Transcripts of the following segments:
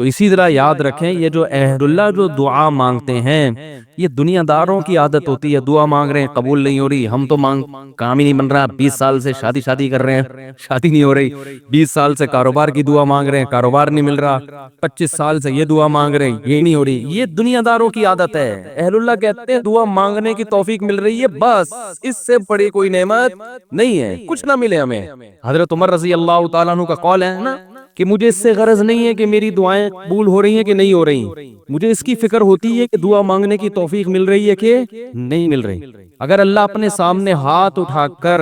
تو اسی طرح یاد رکھیں یہ جو اہل اللہ جو دعا مانگتے ہیں یہ دنیا داروں کی عادت ہوتی ہے، دعا مانگ رہے ہیں قبول نہیں ہو رہی، ہم تو کام ہی نہیں بن رہا، 20 سال سے شادی کر رہے ہیں، شادی نہیں ہو رہی، 20 سال سے کاروبار کی دعا مانگ رہے ہیں، کاروبار نہیں مل رہا، 25 سال سے یہ دعا مانگ رہے ہیں، یہ نہیں ہو رہی۔ یہ دنیا داروں کی عادت ہے۔ اہل اللہ کہتے ہیں دعا مانگنے کی توفیق مل رہی ہے، بس اس سے بڑی کوئی نعمت نہیں ہے، کچھ نہ ملے ہمیں۔ حضرت عمر رضی اللہ تعالیٰ عنہ کا قول ہے نا کہ مجھے اس سے غرض نہیں ہے کہ میری دعائیں قبول ہو رہی ہیں کہ نہیں ہو رہی، مجھے اس کی فکر ہوتی ہے کہ دعا مانگنے کی توفیق مل رہی ہے کہ نہیں مل رہی۔ اگر اللہ اپنے سامنے ہاتھ اٹھا کر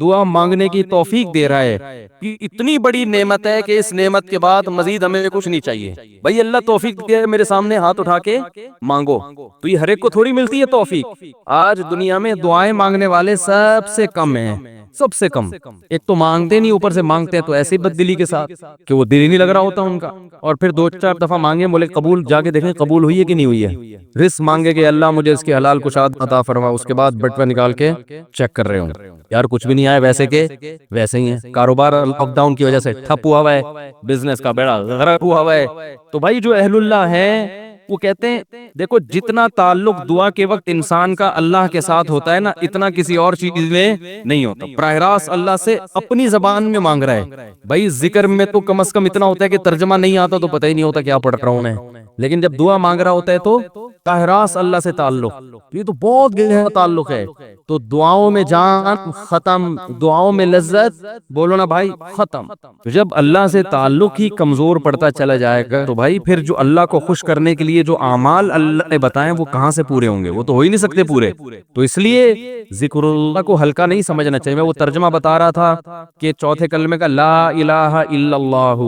دعا مانگنے کی توفیق دے رہا ہے کہ اتنی بڑی نعمت ہے کہ اس نعمت کے بعد مزید ہمیں کچھ نہیں چاہیے، بھائی اللہ توفیق دے میرے سامنے ہاتھ اٹھا کے مانگو، تو یہ ہر ایک کو تھوڑی ملتی ہے توفیق۔ آج دنیا میں دعائیں مانگنے والے سب سے کم ہیں، سب سے کم۔ ایک تو مانگتے نہیں، اوپر سے مانگتے ہیں تو ایسی بد دلی کے ساتھ کہ وہ دل ہی نہیں لگ رہا ہوتا ان کا، اور پھر 2-4 دفعہ مانگے بولے قبول، جا کے دیکھیں قبول ہوئی ہے کہ نہیں ہوئی ہے۔ رزق مانگے کہ اللہ مجھے اس کی حلال کشاد عطا فرما، اس کے بعد بٹوہ نکال کے چیک کر رہے ہوں یار کچھ بھی نہیں آیا، ویسے کے ویسے ہی ہیں۔ کاروبار لاک ڈاؤن کی وجہ سے ٹھپ ہوا ہوا ہے، بزنس کا بیڑا غرق ہوا ہوا ہے۔ تو بھائی جو اہل اللہ ہیں وہ کہتے ہیں دیکھو جتنا تعلق دعا کے وقت انسان کا اللہ کے ساتھ ہوتا ہے نا، اتنا کسی اور چیز میں نہیں ہوتا۔ براہ راست اللہ سے اپنی زبان میں مانگ رہا ہے، بھائی ذکر میں تو کم از کم اتنا ہوتا ہے کہ ترجمہ نہیں آتا تو پتہ ہی نہیں ہوتا کیا پڑھ رہا ہوں میں، لیکن جب دعا مانگ رہا ہوتا ہے تو براہ راست اللہ سے تعلق، یہ تو بہت گہرا تعلق ہے۔ تو دعاؤں میں جان ختم، دعاؤں میں لذت، بولو نا بھائی ختم۔ تو جب اللہ سے تعلق ہی کمزور پڑتا چلا جائے گا تو بھائی پھر جو اللہ کو خوش کرنے کے لیے جو اعمال اللہ نے بتائے وہ کہاں سے پورے ہوں گے، وہ تو ہو ہی نہیں سکتے پورے۔ تو اس لیے ذکر اللہ کو ہلکا نہیں سمجھنا چاہیے۔ میں وہ ترجمہ بتا رہا تھا کہ چوتھے کلمے کا لا الہ الا اللہ،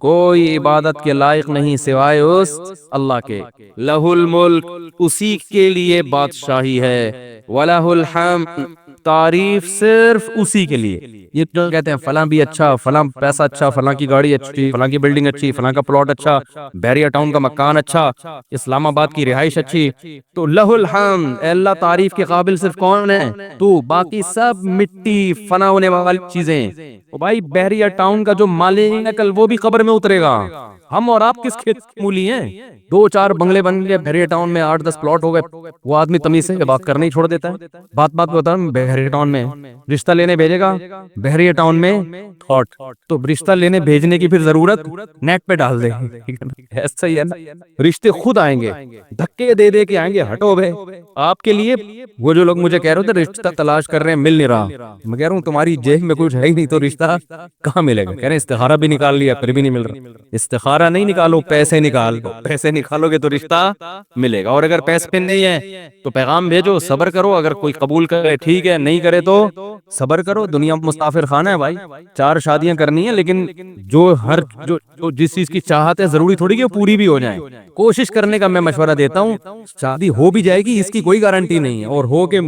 کوئی عبادت کے لائق نہیں سوائے اس اللہ کے، لہ الملک، اسی کے لیے بادشاہی ہے، وَلَهُ الْحَمْدُ، تعریف صرف اسی کے لیے۔ یہ جو کہتے ہیں فلاں بھی اچھا، فلاں پیسہ اچھا، فلاں کی گاڑی اچھی، فلاں کی بلڈنگ اچھی، فلاں کا پلاٹ اچھا، بحریہ ٹاؤن کا مکان اچھا، اسلام آباد کی رہائش اچھی، تو لہ الحمد، اے اللہ تعریف کے قابل صرف کون ہے تو، باقی سب مٹی فنا ہونے والی چیزیں۔ او بھائی بحریہ ٹاؤن کا جو مالک ہے کل وہ بھی قبر میں اترے گا، ہم اور آپ کس کھیت مولی ہیں؟ 2-4 بنگلے بن گئے بحریہ ٹاؤن میں، 8-10 پلاٹ ہو گئے، وہ آدمی تمیز سے بات کرنا ہی چھوڑ دیتا ہے۔ بات پہ بتا رہا ہوں، بحریہ ٹاؤن میں رشتہ لینے بھیجے گا، بحریہ ٹاؤن میں تھاٹ، تو رشتہ لینے بھیجنے کی پھر ضرورت نیٹ پہ ڈال دے، ایسا ہی ہے نا، رشتے خود آئیں گے، دھکے دے دے کے آئیں گے، ہٹو بھائی آپ کے لیے۔ وہ جو لوگ مجھے کہہ رہے تھے رشتہ تلاش کر رہے ہیں مل نہیں رہا، میں کہہ رہا ہوں تمہاری جیب میں کچھ ہے ہی نہیں تو رشتہ کہاں ملے گا؟ کہہ رہے ہیں استخارہ بھی نکال لیا پھر بھی نہیں مل رہا۔ استخارہ نہیں نکالو، پیسے نکالو، پیسے نکالو گے تو رشتہ ملے گا، اور اگر پیسے نہیں ہے تو پیغام بھیجو، صبر کرو، اگر کوئی قبول کرے ٹھیک ہے، نہیں کرے تو صبر کرو۔ دنیا مسافر خانہ ہے بھائی، 4 شادیاں کرنی ہیں، لیکن جو جس چیز کی چاہت ہے ضروری تھوڑی کہ وہ پوری بھی ہو جائیں، کوشش کرنے کا میں مشورہ دیتا ہوں۔ شادی ہو بھی جائے گی اس کی کوئی گارنٹی نہیں ہے، اور ہو کے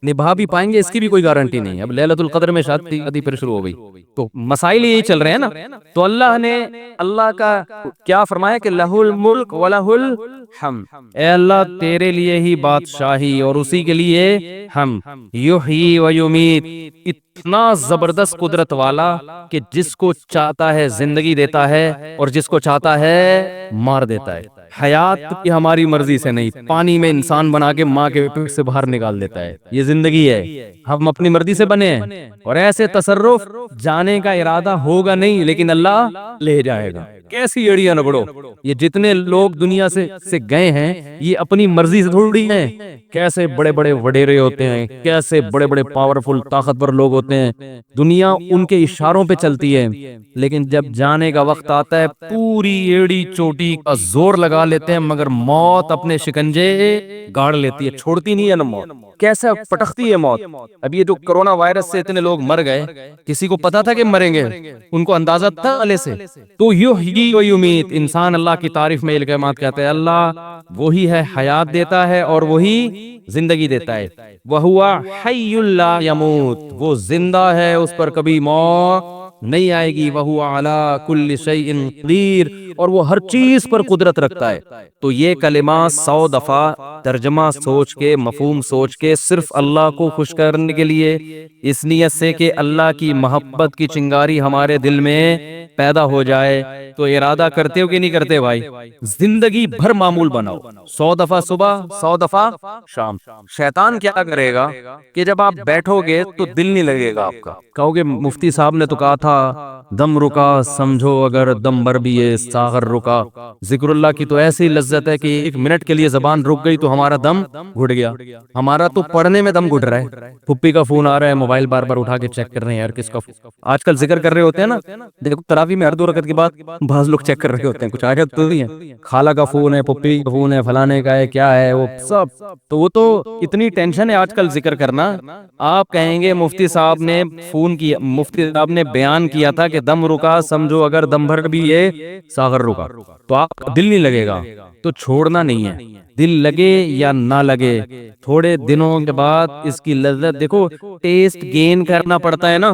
نبھا بھی پائیں گے اس کی بھی کوئی گارنٹی نہیں ہے۔ اب لیلۃ القدر میں شادی پھر شروع ہو گئی، تو مسائل یہی چل رہے ہیں نا۔ تو اللہ نے اللہ کا کیا فرمایا کہ لہ الملک ولہ الحمد، اے اللہ تیرے لیے ہی بادشاہی اور اسی کے لیے ہم، یحیی و یمیت، اتنا زبردست قدرت والا کہ جس کو چاہتا ہے زندگی دیتا ہے اور جس کو چاہتا ہے مار دیتا ہے۔ حیات کی ہماری مرضی سے نہیں، پانی میں انسان بنا کے ماں کے پیٹ سے باہر نکال دیتا ہے، یہ زندگی ہے، ہم اپنی مرضی سے بنے ہیں، اور ایسے تصرف جانے کا ارادہ ہوگا نہیں لیکن اللہ لے جائے گا۔ کیسی ایڑیاں نہ بڑھو، یہ جتنے لوگ دنیا سے گئے ہیں یہ اپنی مرضی سے تھوڑی ہیں، کیسے بڑے بڑے وڈیرے ہوتے ہیں، کیسے بڑے بڑے پاورفل طاقتور لوگ ہوتے ہیں، دنیا ان کے اشاروں پہ چلتی ہے، لیکن جب جانے کا وقت آتا ہے پوری ایڑی چوٹی کا زور لگا لیتے ہیں، مگر موت اپنے شکنجے گاڑ لیتی ہے، چھوڑتی نہیں ہے نا موت، کیسے پٹکتی ہے موت۔ اب یہ جو کرونا وائرس سے اتنے لوگ مر گئے، کسی کو پتا تھا کہ مریں گے؟ ان کو اندازہ تھا پہلے سے؟ تو یحیی و یمیت، انسان اللہ کی تعریف میں الکلمات کہتا ہے، اللہ وہی ہے حیات دیتا ہے اور وہی زندگی دیتا ہے، وَهُوَ حَيٌّ لَا يَمُوتُ، وہ زندہ ہے اس پر کبھی موت نہیں آئے گی، وَهُوَ عَلَى كُلِّ شَيْءٍ قَدِيرٌ، اور وہ ہر چیز پر قدرت رکھتا ہے۔ تو یہ کلمات 100 دفعہ ترجمہ سوچ کے، مفہوم سوچ کے، صرف اللہ کو خوش کرنے کے لیے، اس نیت سے کہ اللہ کی محبت کی چنگاری ہمارے دل میں پیدا ہو جائے، تو ارادہ کرتے ہو کہ نہیں کرتے بھائی؟ زندگی بھر معمول بناؤ، 100 دفعہ صبح، 100 دفعہ شام۔ شیطان کیا کرے گا کہ جب آپ بیٹھو گے تو دل نہیں لگے گا آپ کا، کہو گے مفتی صاحب نے تو کہا تھا دم رکا سمجھو اگر دم بھر بھی ہے ساغر رکا۔ ذکر اللہ کی تو ایسی لذت ہے کہ ایک منٹ کے لیے زبان رک گئی تو ہمارا دم گھٹ گیا۔ ہمارا تو پڑھنے میں دم گھٹ رہا ہے، پھپھی کا فون آ رہا ہے، موبائل بار بار اٹھا کے چیک کر رہے ہیں، یار کس کا آج کل ذکر کر رہے ہوتے ہیں نا، دیکھو تراویح میں ہر 2 رکعت کے بعد بعض لوگ چیک کر رہے ہوتے ہیں، کچھ آگے تو نہیں ہے، خالہ کا فون ہے، پھپھی کا فون ہے، فلانے کا ہے، کیا ہے وہ سب، تو وہ تو اتنی ٹینشن ہے آج کل ذکر کرنا۔ آپ کہیں گے مفتی صاحب نے فون کیا، مفتی صاحب نے بیان کیا تھا کہ دم رکا سمجھو اگر دم بھر بھی یہ ساغر رکا، تو آپ کا دل نہیں لگے گا، تو چھوڑنا نہیں ہے، دل لگے یا نہ لگے، تھوڑے دنوں کے بعد اس کی لذت دیکھو، ٹیسٹ گین کرنا پڑتا ہے نا۔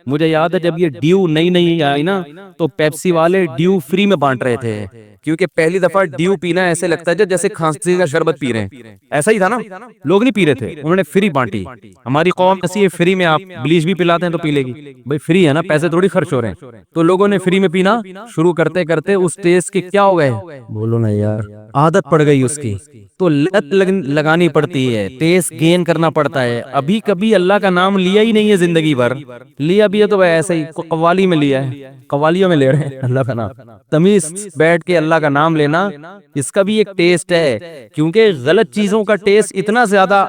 مجھے یاد ہے جب یہ ڈیو نئی نئی آئی نا تو پیپسی والے ڈیو فری میں بانٹ رہے تھے، کیونکہ پہلی دفعہ ڈیو پینا ایسے لگتا ہے جیسے کھانسی کا شربت پی رہے ہیں، ایسا ہی تھا نا، لوگ نہیں پی رہے تھے، انہوں نے فری بانٹی۔ ہماری قوم ایسی ہے، فری میں آپ بلیچ بھی پلاتے ہیں تو پی لے گی، بھائی فری ہے نا، پیسے تھوڑی خرچ ہو رہے ہیں، تو لوگوں نے فری میں پینا شروع کرتے کرتے اس ٹیسٹ کے کیا ہو گئے، بولو نا یار، عادت پڑ گئی اس کی، تو لت لگانی پڑتی ہے، ٹیسٹ گین کرنا پڑتا ہے۔ ابھی کبھی اللہ کا نام لیا ہی نہیں ہے زندگی بھر، لیا بھی ہے تو ایسے ہی قوالی میں لیا ہے، قوالیوں میں لے رہے ہیں اللہ کا نام، تمیز بیٹھ کے اللہ کا نام لینا، اس کا بھی ایک ٹیسٹ ہے، کیونکہ غلط چیزوں کا ٹیسٹ اتنا زیادہ،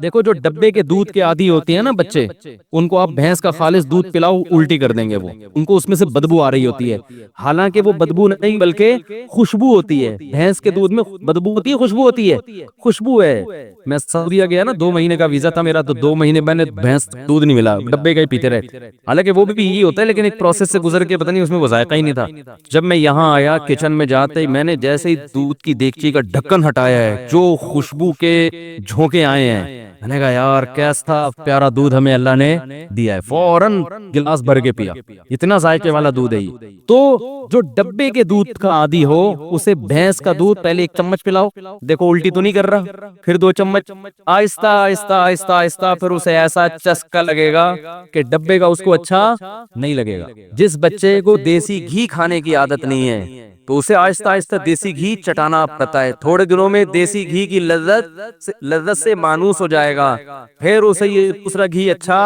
دیکھو جو ڈبے کے دودھ کے عادی ہوتے ہیں نا بچے، ان کو آپ بھینس کا خالص دودھ پلاؤ الٹی کر دیں گے، وہ ان کو اس میں سے بدبو آ رہی ہوتی ہے، حالانکہ وہ بدبو نہیں بلکہ خوشبو ہوتی ہے، بھینس کے دودھ میں بدبو ہوتی ہے، خوشبو ہوتی ہے، خوشبو ہے۔ میں سعودیہ گیا نا، 2 مہینے کا ویزا تھا میرا، تو 2 مہینے میں نے بھینس دودھ نہیں ملا، ڈبے کا ہی پیتے رہے، حالانکہ وہ بھی یہی ہوتا ہے، لیکن ایک پروسیس سے گزر کے پتہ نہیں اس میں وہ ذائقہ ہی نہیں تھا۔ جب میں یہاں آیا کچن میں جاتے ہی میں نے جیسے ہی دودھ کی دیگچی کا ڈھکن ہٹایا ہے، جو خوشبو کے جھونکے آئے ہیں، میں نے کہا یار کیسا پیارا دودھ ہمیں اللہ نے دیا ہے، فوراً گلاس بھر کے پیا، اتنا ذائقے والا دودھ ہے یہ۔ تو جو ڈبے کے دودھ کا عادی ہو اسے بھینس کا دودھ پہلے 1 چمچ پلاؤ، دیکھو الٹی تو نہیں کر رہا، پھر 2 چمچ، آہستہ آہستہ آہستہ آہستہ، پھر اسے ایسا چسکا لگے گا کہ ڈبے کا اس کو اچھا نہیں لگے گا۔ جس بچے کو دیسی گھی کھانے کی عادت نہیں ہے تو اسے آہستہ آہستہ دیسی گھی چٹانا پڑتا ہے، تھوڑے دنوں میں دیسی گھی کی لذت سے مانوس ہو جائے گا، پھر اسے یہ دوسرا گھی اچھا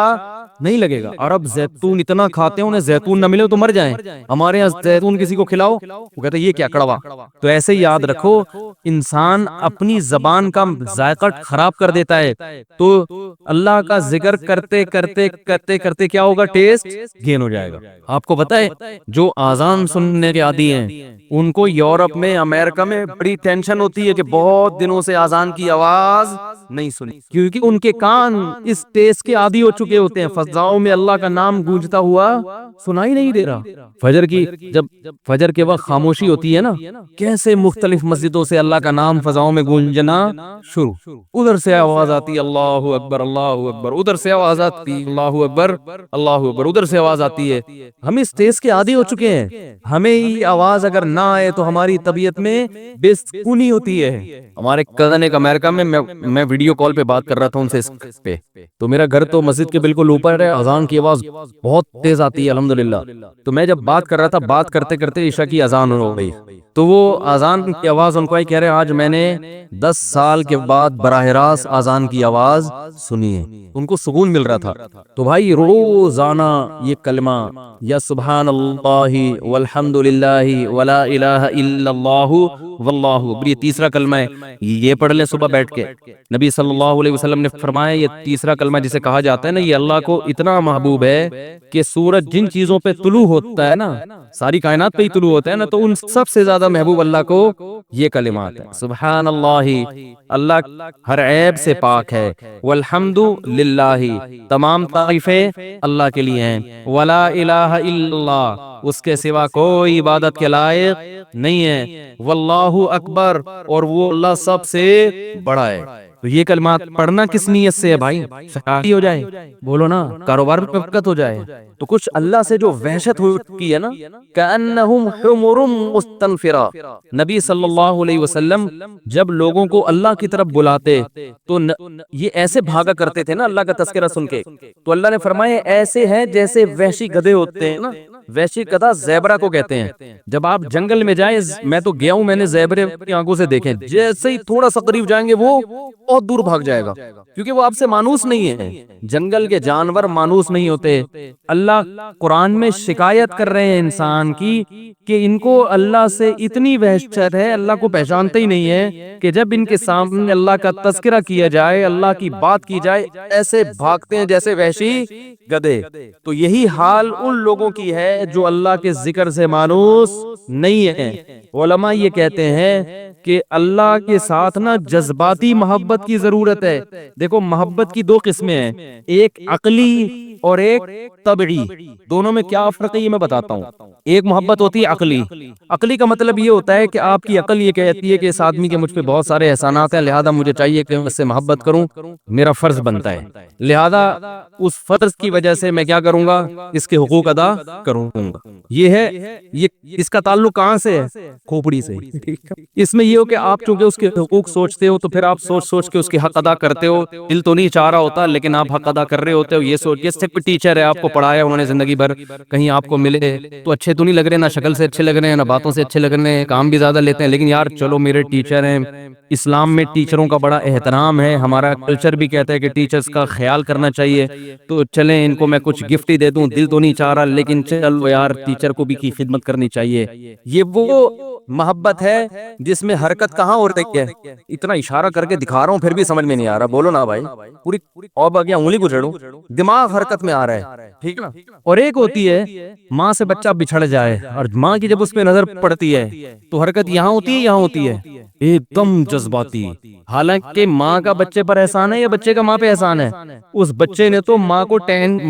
نہیں لگے گا۔ اور اب زیتون اتنا کھاتے ہیں، انہیں زیتون نہ ملے تو مر جائیں، ہمارے یہاں زیتون کسی کو کھلاؤ وہ کہتے ہیں یہ کیا کڑوا۔ تو ایسے ہی یاد رکھو، انسان اپنی زبان کا ذائقہ خراب کر دیتا ہے، تو اللہ کا ذکر کرتے کرتے کرتے کرتے کیا ہوگا، ٹیسٹ گین ہو جائے گا۔ آپ کو پتہ ہے جو آزان سننے کے عادی ہیں ان کو یورپ میں، امریکہ میں بڑی ٹینشن ہوتی ہے کہ بہت دنوں سے آزان کی آواز نہیں سنی، کیونکہ ان کے کان اس ٹیسٹ کے عادی ہو چکے ہوتے ہیں، فضاؤں میں اللہ کا نام گونجتا ہوا سنائی نہیں دے رہا۔ جب فجر کے وقت خاموشی ہوتی ہے نا، کیسے مختلف مسجدوں سے اللہ کا نام فضاؤں میں گونجنا شروع، ادھر سے آواز آتی اللہ اکبر اللہ اکبر، ادھر سے آواز آتی اللہ اکبر اللہ اکبر، ادھر سے آواز آتی ہے۔ ہم اس تیز کے عادی ہو چکے ہیں، ہمیں یہ آواز اگر نہ آئے تو ہماری طبیعت میں بے سکونی ہوتی ہے۔ ہمارے کزن ایک امریکہ میں ویڈیو کال پہ بات کر رہا تھا ان سے اس پہ، تو میرا گھر تو مسجد کے بالکل اوپر ہے، اذان کی آواز بہت تیز آتی ہے الحمدللہ، تو میں جب بات کر رہا تھا، بات کرتے کرتے عشاء کی اذان ہو گئی، تو وہ اذان کی آواز ان کو ہی کہہ رہے آج میں نے 10 سال کے بعد براہ راست اذان کی آواز سنی ہے، ان کو سکون مل رہا تھا۔ تو بھائی روزانہ یہ کلمہ یا سبحان اللہ والحمد للہ ولا الہ الا اللہ واللہ اکبر، یہ تیسرا کلمہ ہے، یہ پڑھ لیں صبح بیٹھ کے۔ نبی صلی اللہ علیہ وسلم نے فرمایا یہ تیسرا کلمہ جسے کہا جاتا ہے نا، یہ اللہ کو اتنا محبوب ہے کہ سورج جن چیزوں پہ طلوع ہوتا ہے نا، ساری کائنات پہ ہی طلوع ہوتا ہے نا، تو ان سب سے زیادہ محبوب اللہ کو یہ کلمات ہے، سبحان اللہ، اللہ ہر عیب سے پاک ہے، والحمد للہ، تمام تعریفیں اللہ کے لیے ہیں، ولا الہ الا اللہ، اس کے سوا کوئی عبادت کے لائق نہیں ہے، واللہ اکبر، اور وہ اللہ سب سے بڑا ہے۔ تو یہ کلمات پڑھنا کس نیت سے ہے بھائی؟ شکاری ہو جائے، بولو نا، کاروبار میں برکت ہو جائے، تو کچھ اللہ سے جو وحشت ہو چکی ہے نا، کأنہم حمر مستنفرہ، نبی صلی اللہ علیہ وسلم جب لوگوں کو اللہ کی طرف بلاتے تو یہ ایسے بھاگا کرتے تھے نا اللہ کا تذکرہ سن کے، تو اللہ نے فرمایا ایسے ہیں جیسے وحشی گدھے ہوتے ہیں نا، وحشی گدھا زیبرا کو کہتے ہیں. جب آپ جنگل میں جائیں، میں تو گیا ہوں، میں نے زیبرے اپنی آنکھوں سے دیکھے، جیسے ہی تھوڑا سا قریب جائیں گے وہ بہت دور بھاگ جائے گا، کیونکہ وہ آپ سے مانوس نہیں ہے. جنگل کے جانور مانوس نہیں ہوتے. اللہ قرآن میں شکایت کر رہے ہیں انسان کی کہ ان کو اللہ سے اتنی وحشت ہے، اللہ کو پہچانتے ہی نہیں ہے کہ جب ان کے سامنے اللہ کا تذکرہ کیا جائے، اللہ کی بات کی جائے، ایسے بھاگتے ہیں جیسے وحشی گدھے. تو یہی حال ان لوگوں کی ہے جو اللہ کے ذکر سے مانوس نہیں ہے. علماء یہ کہتے ہیں کہ اللہ کے ساتھ نا جذباتی محبت کی ضرورت ہے. دیکھو محبت کی دو قسمیں ہیں، ایک عقلی اور ایک طبعی. دونوں میں کیا فرق ہے یہ میں بتاتا ہوں. ایک محبت ہوتی ہے عقلی. عقلی کا مطلب یہ ہوتا ہے کہ آپ کی عقل یہ کہتی ہے کہ اس آدمی کے مجھ پہ بہت سارے احسانات ہیں، لہذا مجھے چاہیے کہ میں اس سے محبت کروں، میرا فرض بنتا ہے، لہذا اس فرض کی وجہ سے میں کیا کروں گا، اس کے حقوق ادا کروں گا. یہ ہے، یہ اس کا تعلق کہاں سے ہے؟ کھوپڑی سے. اس میں یہ ہو کہ آپ چونکہ اس کے حقوق سوچتے ہو تو پھر آپ سوچ سوچ کے اس کے حق ادا کرتے ہو. دل تو نہیں چاہ رہا ہوتا لیکن آپ حق ادا کر رہے ہوتے ہو. یہ سوچ کے صرف ٹیچر ہے، آپ کو پڑھایا انہوں نے زندگی بھر، کہیں آپ کو ملے تو اچھے تو نہیں لگ رہے، نہ شکل سے اچھے لگ رہے ہیں، نہ باتوں سے اچھے لگ رہے ہیں، کام بھی زیادہ لیتے ہیں، لیکن یار چلو میرے ٹیچر ہیں. اسلام میں ٹیچروں کا بڑا احترام ہے، ہمارا کلچر بھی کہتا ہے کہ ٹیچرز کا خیال کرنا چاہیے. تو چلیں ان کو میں کچھ گفٹ ہی دے دوں، دل تو نہیں چاہ رہا لیکن چلو یار ٹیچر کو بھی کی خدمت کرنی چاہیے. یہ وہ محبت ہے جس میں حرکت کہاں ہو رہی ہے. اتنا اشارہ کر کے دکھا رہا ہوں پھر بھی سمجھ میں نہیں آ رہا، بولو نا بھائی، پوری اور باقی انگلی کو چھڑوں، دماغ حرکت میں آ رہا ہے، ٹھیک نا. اور ایک ہوتی ہے ماں سے بچہ بچھڑ جائے اور ماں کی جب اس پہ نظر پڑتی ہے تو حرکت یہاں ہوتی ہے، یہاں ہوتی ہے، ایک دم جذباتی. حالانکہ ماں کا بچے پر احسان ہے یا بچے کا ماں پہ احسان ہے؟ اس بچے نے تو ماں کو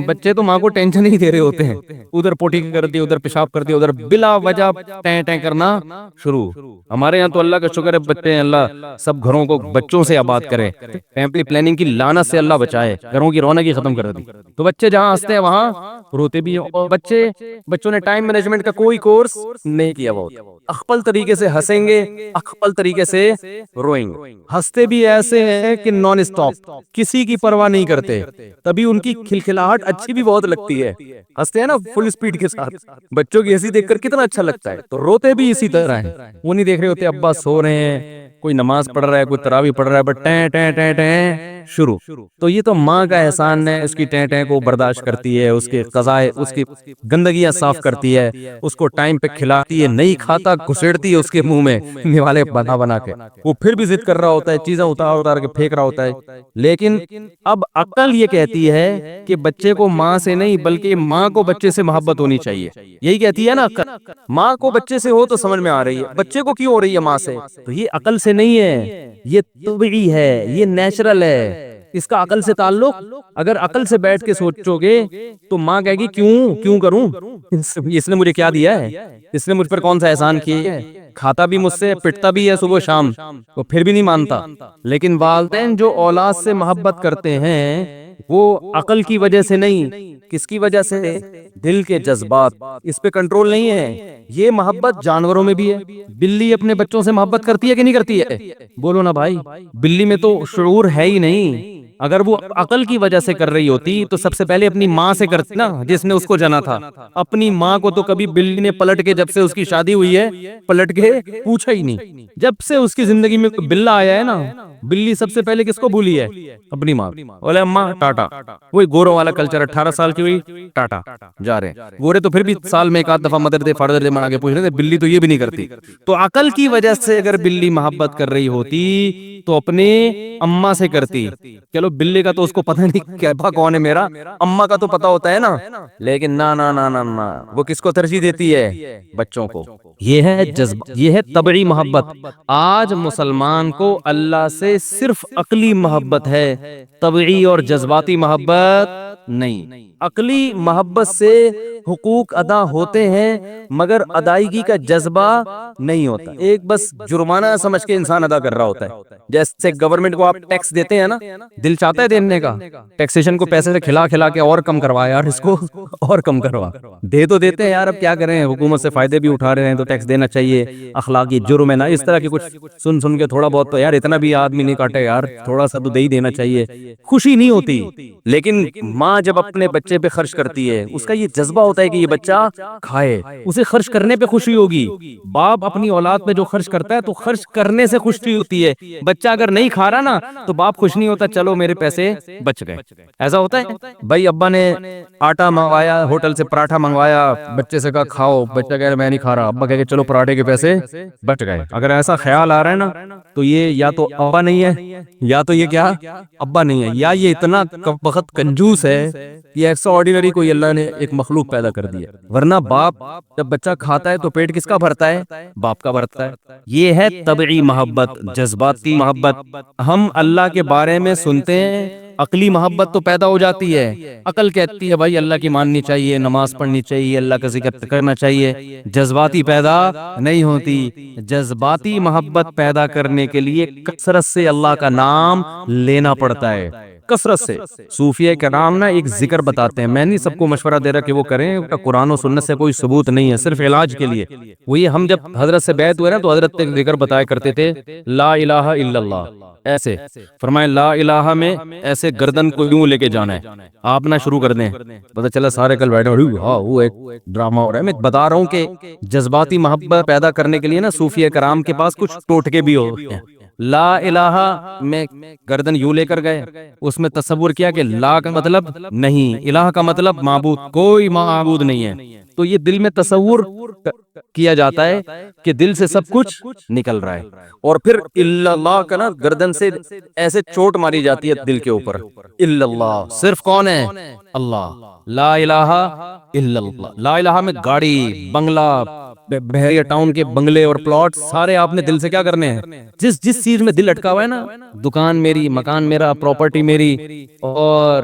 بچے تو ماں کو ٹینشن ہی دے رہے ہوتے ہیں، ادھر پوٹی کر دی، ادھر پیشاب کر دی، ادھر بلا وجہ ٹیں ٹیں کرنا شروع. ہمارے یہاں تو اللہ کا شکر ہے بچے ہیں، اللہ سب گھروں کو بچوں سے آباد کرے، فیملی پلاننگ کی لعنت سے اللہ بچائے، گھروں کی رونق ہی ختم کر دی. تو بچے جہاں ہنستے ہیں وہاں روتے بھی ہیں. اور بچوں نے ٹائم مینجمنٹ کا کوئی کورس نہیں کیا. وہ اخپل طریقے سے ہنسیں گے، اخپل طریقے سے روئیں گے. ہنستے بھی ایسے ہیں کہ نان اسٹاپ، کسی کی پرواہ نہیں کرتے، تبھی ان کی کھلکھلاہٹ اچھی بھی بہت لگتی ہے. ہنستے ہیں نا فل اسپیڈ کے ساتھ، بچوں کی ہنسی دیکھ کر کتنا اچھا لگتا ہے. تو روتے بھی اسی طرح ہیں، وہ نہیں دیکھ رہے ہوتے ابا سو رہے ہیں، کوئی نماز پڑھ رہا ہے، کوئی تراویح پڑھ رہا ہے، بٹ ٹیں ٹیں ٹیں ٹیں شروع. تو یہ تو ماں کا احسان ہے، اس کی ٹیں ٹیں کو برداشت کرتی ہے، اس کے قضائے، اس کی گندگیاں صاف کرتی ہے، اس کو ٹائم پہ کھلاتی ہے، نہیں کھاتا گھسیڑتی ہے اس کے منہ میں نوالے بنا بنا کے. وہ پھر بھی ضد کر رہا ہوتا ہے، چیزیں اتار اتار کے پھینک رہا ہوتا ہے. لیکن اب عقل یہ کہتی ہے کہ بچے کو ماں سے نہیں بلکہ ماں کو بچے سے محبت ہونی چاہیے. یہی کہتی ہے نا عقل. ماں کو بچے سے ہو تو سمجھ میں آ رہی ہے، بچے کو کیوں ہو رہی ہے ماں سے؟ تو یہ عقل سے نہیں ہے، یہ طبعی ہے، یہ نیچرل ہے. اس کا عقل سے تعلق، اگر عقل سے بیٹھ کے سوچو گے تو ماں کہے گی کیوں کروں، اس نے مجھے کیا دیا ہے، اس نے مجھ پر کون سا احسان کیا ہے. کھاتا بھی مجھ سے، پٹتا بھی ہے صبح شام، وہ پھر بھی نہیں مانتا. لیکن والدین جو اولاد سے محبت کرتے ہیں وہ عقل کی وجہ سے نہیں، کس کی وجہ سے؟ دل کے جذبات. اس پہ کنٹرول نہیں ہے. یہ محبت جانوروں میں بھی ہے. بلی اپنے بچوں سے محبت کرتی ہے کہ نہیں کرتی ہے؟ بولو نا بھائی. بلی میں تو شعور ہے ہی نہیں. اگر وہ عقل کی وجہ سے کر رہی ہوتی تو سب سے پہلے اپنی ماں سے کرتی نا، جس نے اس کو جنا تھا. اپنی ماں کو تو کبھی بلی نے پلٹ کے، جب سے اس کی شادی ہوئی ہے پلٹ کے پوچھا ہی نہیں. جب سے اس کی زندگی میں بلا آیا ہے نا، بلی سب سے پہلے کس کو بھولی ہے؟ اپنی ماں. بولے اماں ٹاٹا. وہی گوروں والا کلچر، 18 سال کی ہوئی ٹاٹا جا رہے ہیں. گورے تو پھر بھی سال میں ایک آدھ دفعہ مدر دے فادر دے منا کے پوچھ رہے تھے، بلی تو یہ بھی نہیں کرتی. تو عقل کی وجہ سے اگر بلی محبت کر رہی ہوتی تو اپنے اماں سے کرتی. چلو بلی کا تو اس کو پتہ نہیں کہتا کون ہے میرا، اماں کا تو پتہ ہوتا ہے نا. لیکن نا نا نا نا نا، وہ کس کو ترجیح دیتی ہے؟ بچوں کو. یہ ہے جذبہ، یہ ہے طبعی محبت. آج مسلمان کو اللہ سے صرف عقلی محبت ہے، طبعی اور جذباتی محبت نہیں. عقلی محبت سے حقوق ادا ہوتے ہیں مگر ادائیگی کا جذبہ نہیں ہوتا. ایک بس جرمانہ سمجھ کے انسان ادا کر رہا ہوتا ہے. جیسے گورنمنٹ کو آپ ٹیکس دیتے ہیں نا، دل چاہتا ہے دینے کا، ٹیکسیشن کو پیسے سے کھلا کھلا کے اور کم کروا یار، اس کو اور کم کروا. دے تو دیتے ہیں یار، اب کیا کریں، حکومت سے فائدے بھی اٹھا رہے ہیں تو ٹیکس دینا چاہیے، اخلاقی جرم ہے نا. اس طرح کی کچھ سن کے تھوڑا بہت تو یار اتنا بھی آدمی نہیں کاٹے یار، تھوڑا سا تو دے ہی دینا چاہیے. خوشی نہیں ہوتی. لیکن ماں ماں جب اپنے بچے پہ خرچ کرتی ہے اس کا یہ جذبہ ہوتا ہے کہ یہ بچہ کھائے، اسے خرچ کرنے پہ خوشی ہوگی. باپ اپنی اولاد پہ جو خرچ کرتا ہے تو خرچ کرنے سے خوشی ہوتی ہے. بچہ اگر نہیں کھا رہا نا تو باپ خوش نہیں ہوتا، چلو میرے پیسے بچ گئے. ایسا ہوتا ہے بھائی، ابا نے آٹا منگوایا ہوٹل سے، پراٹھا منگوایا، بچے سے کہا کھاؤ، بچہ کہہ رہا میں نہیں کھا رہا، ابا کہہ کہ چلو پراٹھے کے پیسے بچ گئے. اگر ایسا خیال آ رہا ہے نا تو یہ یا تو ابا نہیں ہے، یا تو یہ کیا ابا نہیں ہے، یا یہ اتنا بخت کنجوس ہے، یہ ایکسٹرا آرڈینری کوئی اللہ نے ایک مخلوق پیدا کر دی ہے. ورنہ باپ جب بچہ کھاتا ہے تو پیٹ کس کا بھرتا ہے؟ باپ کا بھرتا ہے. یہ ہے طبعی محبت، جذباتی محبت. ہم اللہ کے بارے میں سنتے ہیں، عقلی محبت تو پیدا ہو جاتی ہے، عقل کہتی ہے بھائی اللہ کی ماننی چاہیے، نماز پڑھنی چاہیے، اللہ کا ذکر کرنا چاہیے. جذباتی پیدا نہیں ہوتی. جذباتی محبت پیدا کرنے کے لیے کثرت سے اللہ کا نام لینا پڑتا ہے، کثرت سے. صوفیہ کرام نا ایک ذکر بتاتے ہیں، میں نہیں سب کو مشورہ دے رہا کہ وہ کریں، قرآن و سنت سے کوئی ثبوت نہیں ہے، صرف علاج کے لیے. وہ یہ ہم جب حضرت سے بیعت ہوئے نا تو حضرت ایک ذکر بتایا کرتے تھے، لا الہ الا اللہ. ایسے فرمائے لا الہ میں ایسے گردن کو یوں لے کے جانا ہے. آپ نہ شروع کر دیں، پتہ چلا سارے کل بیٹھے ہاں وہ ایک ڈرامہ ہو رہا ہے. میں بتا رہا ہوں کہ جذباتی محبت پیدا کرنے کے لیے نا صوفیہ کرام کے پاس کچھ ٹوٹکے بھی ہوتے ہیں. لا الہ میں گردن یوں لے کر گئے، اس میں تصور کیا کہ لا کا مطلب نہیں، الہ کا مطلب معبود، کوئی معبود نہیں ہے. تو یہ دل میں تصور کیا جاتا ہے کہ دل سے سب کچھ نکل رہا ہے، اور پھر الا اللہ کا نا گردن سے ایسے چوٹ ماری جاتی ہے دل کے اوپر. الا اللہ صرف کون ہے؟ اللہ. لا الہ الا اللہ. لا الہ میں گاڑی، بنگلہ، بحریہ ٹاؤن کے بنگلے اور پلاٹ سارے آپ نے دل سے کیا کرنے ہیں؟ جس چیز میں دل اٹکا ہوا ہے نا، دکان میری، مکان میرا، پراپرٹی میری، اور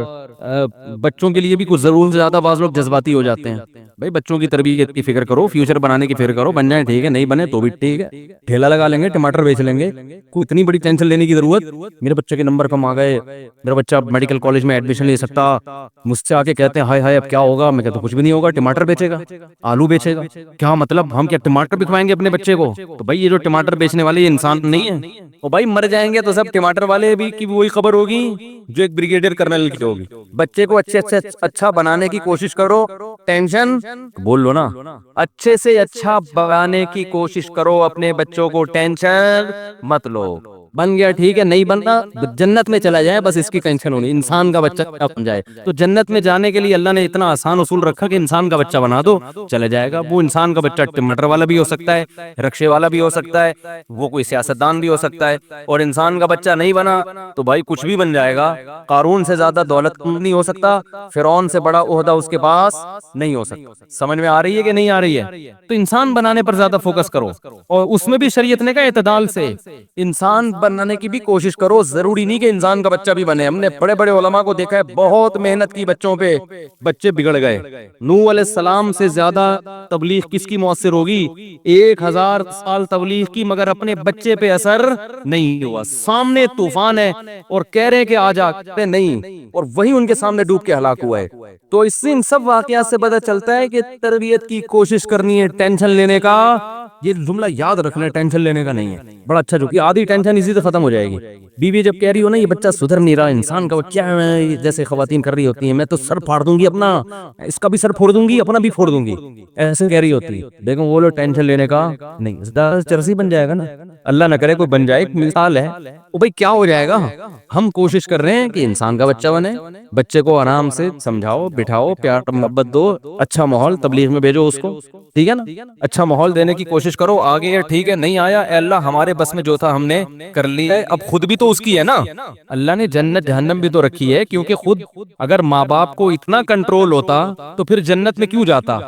بچوں کے لیے بھی کچھ ضرور زیادہ بعض لوگ جذباتی ہو جاتے ہیں. بھائی بچوں کی تربیت کی فکر کرو، فیوچر بنانے کی فکر کرو، بن جائیں ٹھیک ہے، نہیں بنے تو بھی ٹھیک ہے، ٹھیلا لگا لیں گے، ٹماٹر بیچ لیں گے، کوئی اتنی بڑی ٹینشن لینے کی ضرورت. میرے بچے کے نمبر کم آ گئے، میرا بچہ میڈیکل کالج میں ایڈمیشن لے سکتا، مجھ سے آ کے کہتے ہیں ہائے ہائے اب کیا ہوگا؟ میں کہتا ہوں کچھ بھی نہیں ہوگا، ٹماٹر بیچے گا، آلو بیچے گا. کیا مطلب ہم کیا ٹماٹر بکوائیں گے اپنے بچے کو؟ تو بھائی یہ جو ٹماٹر بیچنے والے یہ انسان نہیں ہے؟ اور بھائی مر جائیں گے تو سب ٹماٹر والے بھی کی وہی خبر ہوگی جو ایک بریگیڈیئر کرنل کی ہوگی. بچے کو اچھا بنانے کی کوشش کرو، ٹینشن بول لو نا، اچھے سے اچھا بنانے کی کوشش کرو، اپنے بچوں کو ٹینشن مت لو. بن گیا ٹھیک ہے، نہیں بننا جنت میں چلا جائے، بس اس کی ٹینشن ہونی. انسان کا بچہ کیا بن جائے؟ تو جنت میں جانے کے لیے اللہ نے اتنا آسان اصول رکھا کہ انسان کا بچہ بنا دو چلے جائے گا. وہ انسان کا بچہ ٹماٹر والا بھی ہو سکتا ہے، رکشے والا بھی ہو سکتا ہے، وہ کوئی سیاستدان بھی ہو سکتا ہے. اور انسان کا بچہ نہیں بنا تو بھائی کچھ بھی بن جائے گا. قارون سے زیادہ دولت نہیں ہو سکتا، فرعون سے بڑا عہدہ اس کے پاس نہیں ہو سکتا. سمجھ میں آ رہی ہے کہ نہیں آ رہی ہے؟ تو انسان بنانے پر زیادہ فوکس کرو، اور اس میں بھی شریعت نے کہا اعتدال سے انسان بنانے کی بھی کوشش کرو. ضروری نہیں کہ انسان کا بچہ بھی بنے. ہم نے بڑے بڑے علماء کو دیکھا ہے بہت محنت کی بچوں پہ، بچے بگڑ گئے. نوح علیہ السلام سے زیادہ تبلیغ کس کی مؤثر ہوگی؟ 1000 سال تبلیغ کی مگر اپنے بچے پہ اثر نہیں ہوا. سامنے طوفان ہے اور کہہ رہے کہ آ جا، نہیں، اور وہی ان کے سامنے ڈوب کے ہلاک ہوا ہے. تو اس سے ان سب واقعات سے پتہ چلتا ہے کہ تربیت کی کوشش کرنی ہے، ٹینشن لینے کا یہ جملہ یاد رکھنا ہے، ٹینشن لینے کا نہیں ہے. بڑا اچھا جو کہ آدھی ٹینشن اسی سے ختم ہو جائے گی. بیوی جب کہہ رہی ہو نا یہ بچہ سدھر نہیں رہا، انسان کا کیا ہے، جیسے خواتین کر رہی ہوتی ہیں میں تو سر پھاڑ دوں گی اپنا، اس کا بھی سر پھوڑ دوں گی، اپنا بھی پھوڑ دوں گی، ایسے کہہ رہی ہوتی ہے. دیکھو وہ لوگ ٹینشن لینے کا نہیں، چرسی بن جائے گا نا، اللہ نہ کرے کوئی بن جائے. ایک مثال ہے وہ بھائی کیا ہو جائے گا. ہم کوشش کر رہے ہیں کہ انسان کا بچہ بنے. بچے کو آرام سے سمجھاؤ، بٹھاؤ، پیار محبت دو، اچھا ماحول تبلیغ میں بھیجو اس کو، ٹھیک ہے نا، اچھا ماحول دینے کی کوشش کرو. آگے ٹھیک ہے نہیں آیا، اے اللہ ہمارے بس میں جو تھا ہم نے کر لی ہے، اب خود بھی تو اس کی ہے نا. اللہ نے جنت جہنم بھی تو رکھی ہے، کیونکہ خود اگر ماں باپ کو اتنا کنٹرول ہوتا تو پھر جنت میں کیوں جاتا؟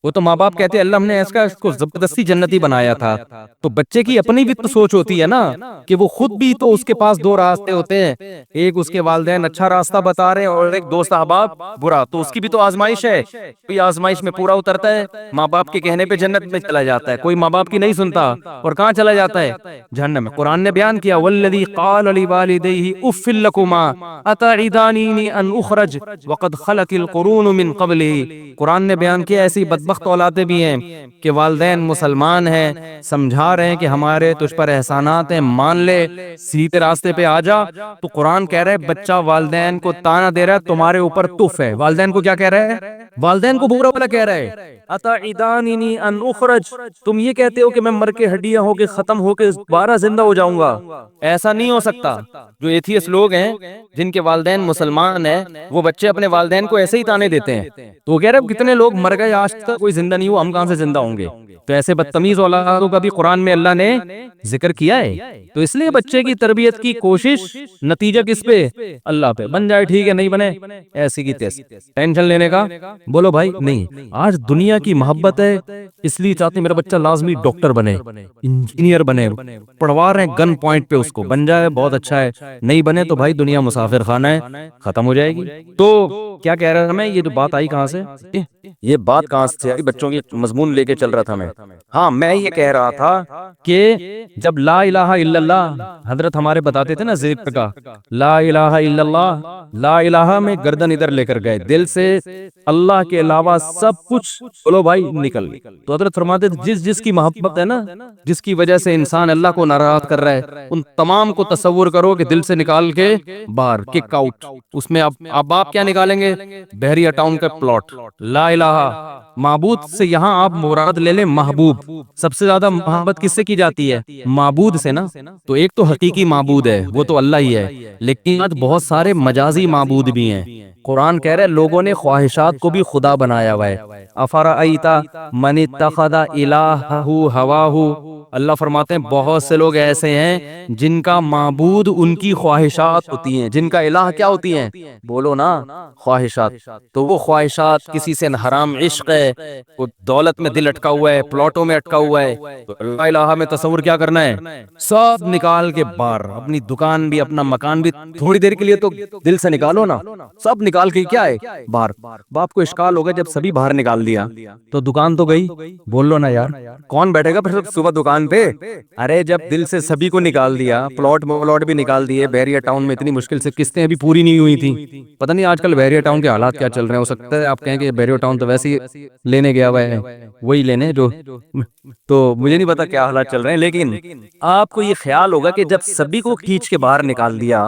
وہ تو ماں باپ کہتے اللہ ہم نے اس کو زبردستی جنتی بنایا تھا. تو بچے کی اپنی بھی تو سوچ ہوتی ہے نا کہ وہ خود بھی تو، اس کے پاس دو راستے ہوتے ہیں، ایک اس کے والدین اچھا راستہ بتا رہے ہیں اور ایک دوست احباب برا. تو اس کی بھی تو آزمائش ہے، کوئی آزمائش میں پورا اترتا ہے ماں باپ کے کہنے پہ جنت میں چلا جاتا ہے، کوئی ماں باپ کی نہیں سنتا اور کہاں چلا جاتا ہے؟ جہنم میں. قرآن نے بیان کیا والذی قال لوالدیہ اف لکما اتعداننی ان اخرج وقد خلت القرون من قبلی. قرآن نے بیان کیا ایسی بدبخت اولادیں بھی ہیں کہ والدین مسلمان ہیں، سمجھا رہے ہیں کہ ہمارے تجھ پر احسانات ہیں، مان لے، سیدھے راستے پہ آ جا. تو قرآن کہہ رہا ہے بچہ والدین کو تانا دے رہا ہے تمہارے اوپر تف ہے. والدین کو کیا کہہ رہا ہے؟ والدین کو برا بھلا کہہ رہا ہے. اتعداننی ان اخرج، تم یہ کہتے ہو کہ میں مر کے ہڈیاں ہو کے ختم ہو کے دوبارہ زندہ ہو جاؤں گا. ایسا نہیں ہو سکتا. جو ایتھیس لوگ ہیں جن کے والدین مسلمان ہیں وہ بچے اپنے والدین کو ایسے ہی تانے دیتے ہیں. تو وہ کہہ رہے کتنے لوگ مر گئے آج تک کوئی زندہ نہیں ہوا، ہم کہاں سے زندہ ہوں گے. تو ایسے بدتمیز اولادوں کا بھی قرآن میں اللہ نے ذکر کیا ہے. تو اس لیے بچے کی تربیت کی کوشش، نتیجہ کس پہ؟ اللہ پہ. بن جائے ٹھیک ہے، نہیں بنے ایسی کی تیسی. ٹینشن لینے کا بولو بھائی نہیں. آج دنیا کی محبت ہے اس لیے چاہتے ہیں میرا بچہ لازمی ڈاکٹر بنے، انجینئر بنے، پڑھوا رہے ہیں گن پوائنٹ پہ اس کو. بن جائے بہت اچھا ہے، نہیں بنے تو بھائی دنیا مسافر خانہ ہے، ختم ہو جائے گی. تو کیا کہہ رہا تھا میں؟ یہ جو بات آئی کہاں سے، یہ بات کہاں سے آئی؟ بچوں کی مضمون لے کے چل رہا تھا میں. ہاں میں یہ کہہ رہا تھا کہ جب لا الہ الا اللہ حضرت ہمارے بتاتے تھے نا ذکر کا، لا الہ الا اللہ، لا الہ میں گردن ادھر لے کر گئے، دل سے اللہ کے علاوہ سب کچھ بولو بھائی نکل گئی. تو حضرت فرماتے تھے جس کی محبت ہے نا، جس کی وجہ سے انسان اللہ کو ناراض کر رہا ہے، ان تمام کو تصور کرو کہ دل سے نکال کے باہر کک آؤٹ. اس میں اب آپ کیا نکالیں گے؟ بحریہ ٹاؤن کا پلاٹ. لا الہ معبود سے یہاں آپ مراد لے لیں محبوب. سب سے زیادہ محبت کس سے کی جاتی ہے؟ معبود سے نا. تو ایک تو حقیقی معبود ہے وہ تو اللہ ہی ہے، لیکن آج بہت سارے مجازی معبود بھی ہیں. قرآن کہہ رہے ہیں لوگوں نے خواہشات کو بھی خدا بنایا ہوا ہے. افرأیت من اتخذ الہہ ہواہ، اللہ فرماتے ہیں بہت سے لوگ ایسے ہیں جن کا معبود ان کی خواہشات ہوتی ہیں، جن کا الہ کیا ہوتی ہیں؟ بولو نا، خواہشات. تو وہ خواہشات کسی سے حرام عشق ہے، وہ دولت میں دل اٹکا ہوا ہے، پلاٹوں میں اٹکا ہوا ہے. تو اللہ الہ میں تصور کیا کرنا ہے؟ سب نکال کے باہر. اپنی دکان بھی، اپنا مکان بھی تھوڑی دیر کے لیے تو دل سے نکالو نا. سب نکال کے کیا ہے؟ باہر. باپ کو اشکال ہوگا جب سبھی باہر نکال دیا تو دکان تو گئی. بول لو نا یار، کون بیٹھے گا پھر صبح دکان پہ؟ ارے جب دل سے سبھی کو نکال دیا، پلاٹ بھی نکال دیے. بحریہ ٹاؤن میں اتنی مشکل سے قسطیں ابھی پوری نہیں ہوئی تھی. پتہ نہیں آج کل بحریہ ٹاؤن کے حالات کیا چل رہے ہیں. ہو سکتا ہے آپ کہیں کہ بحریہ ٹاؤن تو ویسے ہی لینے گیا ہوا ہے، وہی لینے جو، تو مجھے نہیں پتا کیا حالات چل رہے ہیں. لیکن آپ کو یہ خیال ہوگا کہ جب سبھی کو کھینچ کے باہر نکال دیا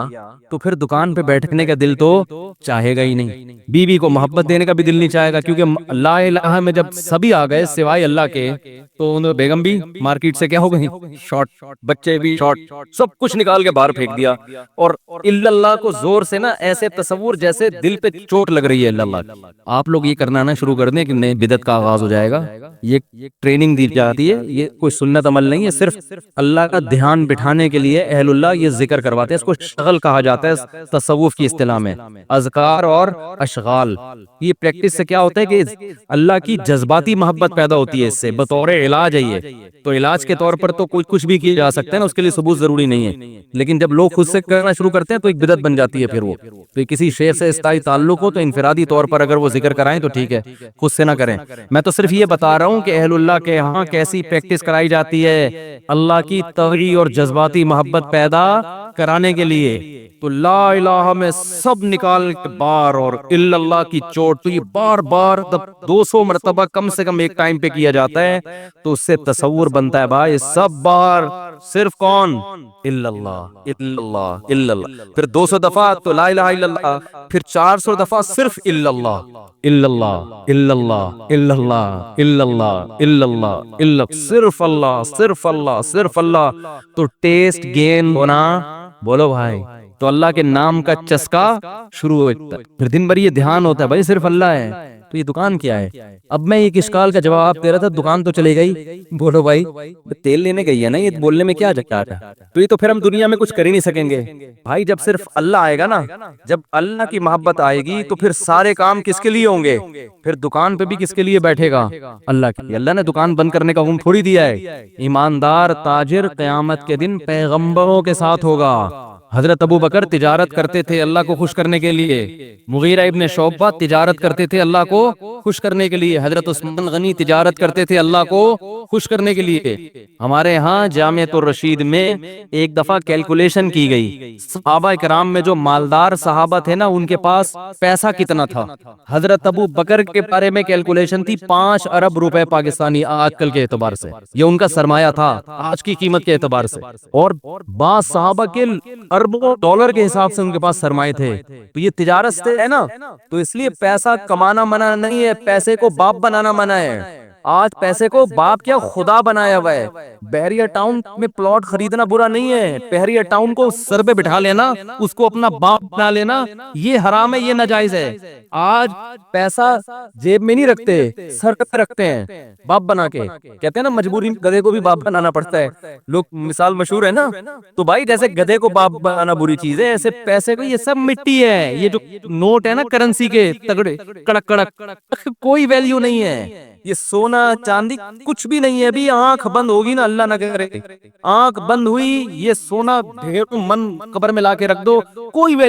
تو پھر دکان پہ بیٹھنے کا دل تو چاہے گا ہی نہیں. بیوی کو محبت دینے کا بھی دل نہیں چاہے گا، کیونکہ لا الہ میں جب سبھی آ گئے سوائے اللہ کے تو بیگم بھی مارکیٹ سے کیا ہو گئی؟ شارٹ. بچے بھی شارٹ. سب کچھ نکال کے باہر پھینک دیا. اور الا اللہ کو زور سے نا ایسے تصور جیسے دل پہ چوٹ لگ رہی ہے. اللہ آپ لوگ یہ کرنا نا شروع کر دیں کہ نہیں بدعت کا آغاز ہو جائے گا. یہ ٹریننگ دی جاتی ہے، یہ کوئی سنت عمل نہیں ہے. صرف اللہ کا دھیان بٹھانے کے لیے اہل اللہ یہ ذکر کرواتے ہیں. اس کو شغل کہا جاتا ہے تصوف کی اصطلاح میں. اذکار اور اشغال، یہ پریکٹس سے کیا ہوتا ہے کہ اللہ کی جذباتی محبت پیدا ہوتی ہے. اس سے بطور علاج ہے یہ. تو علاج کے طور پر تو کچھ بھی کیا جا سکتا ہے نا، اس کے لیے ثبوت ضروری نہیں ہے. لیکن جب لوگ خود سے کرنا شروع کرتے ہیں تو ایک بدعت بن جاتی ہے. پھر وہ تو کسی شیخ سے استائی تعلق ہو تو انفرادی طور پر اگر وہ ذکر کرائیں تو ٹھیک ہے، خود سے نہ کریں. میں تو صرف یہ بتا رہا ہوں کہ اہل اللہ کے ہاں کیسی پریکٹس کرائی جاتی ہے اللہ کی توحید اور جذباتی محبت پیدا کرانے کے لیے. تو لا الہ میں سب نکال کے بار اور الا اللہ کی چوٹ. تو یہ بار بار 200 مرتبہ کم سے کم ایک ٹائم پہ کیا جاتا ہے تو اس سے تصور بنتا ہے بھائی سب بار صرف کون؟ الا اللہ، الا اللہ، الا اللہ. پھر 200 دفعہ تو لا الہ الا اللہ، پھر 400 دفعہ صرف الا اللہ، الا اللہ، الا اللہ، الا اللہ، الا اللہ، الا اللہ، الا صرف اللہ، صرف اللہ، صرف اللہ. تو ٹیسٹ گین ہونا، بولو بھائی، تو اللہ کے نام کا چسکا شروع ہوتا ہے. پھر دن بھر یہ دھیان ہوتا ہے بھائی صرف اللہ ہے. تو یہ دکان کیا ہے؟ اب میں ایک اشکال کا جواب دے رہا تھا، دکان تو چلے گئی. بولو بھائی تیل لینے گئی ہے نا، یہ بولنے میں کیا جگہ ہے؟ تو یہ تو پھر ہم دنیا میں کچھ کر ہی نہیں سکیں گے بھائی. جب صرف اللہ آئے گا نا، جب اللہ کی محبت آئے گی تو پھر سارے کام کس کے لیے ہوں گے؟ پھر دکان پہ بھی کس کے لیے بیٹھے گا؟ اللہ کے لیے. اللہ نے دکان بند کرنے کا حکم تھوڑی دیا ہے. ایماندار تاجر قیامت کے دن پیغمبروں کے ساتھ ہوگا. حضرت ابو بکر تجارت کرتے تھے اللہ کو خوش کرنے کے لیے، مغیرہ ابن شعبہ تجارت کرتے تھے اللہ کو خوش کرنے کے لیے، حضرت عثمان غنی تجارت کرتے تھے اللہ کو خوش کرنے کے لیے۔ ہمارے ہاں جامعۃ الرشید میں ایک دفعہ کیلکولیشن کی گئی، صحابہ کرام میں جو مالدار صحابہ تھے نا ان کے پاس پیسہ کتنا تھا۔ حضرت ابو بکر کے بارے میں کیلکولیشن تھی 5 ارب روپے پاکستانی آج کل کے اعتبار سے، یہ ان کا سرمایہ تھا آج کی قیمت کے اعتبار سے، اور بعض صحابہ کے اربوں ڈالر کے حساب سے ان کے پاس سرمایہ تھے۔ تو یہ تجارت سے ہے نا، تو اس لیے پیسہ کمانا منع نہیں ہے، پیسے کو باپ بنانا منع ہے۔ آج پیسے کو باپ کیا خدا بنایا ہوا ہے۔ بحریہ ٹاؤن میں پلاٹ خریدنا برا نہیں ہے، بحریہ ٹاؤن کو سر پہ بٹھا لینا، اس کو اپنا باپ بنا لینا، یہ حرام ہے، یہ ناجائز ہے۔ آج پیسہ جیب میں نہیں رکھتے، سر پہ رکھتے ہیں باپ بنا کے، کہتے ہیں نا مجبوری میں گدھے کو بھی باپ بنانا پڑتا ہے، لوگ مثال مشہور ہے نا۔ تو بھائی جیسے گدھے کو باپ بنانا بری چیز ہے، ایسے پیسے کو، یہ سب مٹی ہے، یہ جو نوٹ ہے نا کرنسی کے تگڑے کڑک کڑک، کوئی ویلیو نہیں ہے، یہ سونا چاندی کچھ بھی نہیں ہے۔ ابھی آنکھ بند ہوگی نا، اللہ نہ کرے آنکھ بند ہوئی، یہ سونا ڈھیر من قبر میں لا کے رکھ دو، کوئی ویلیو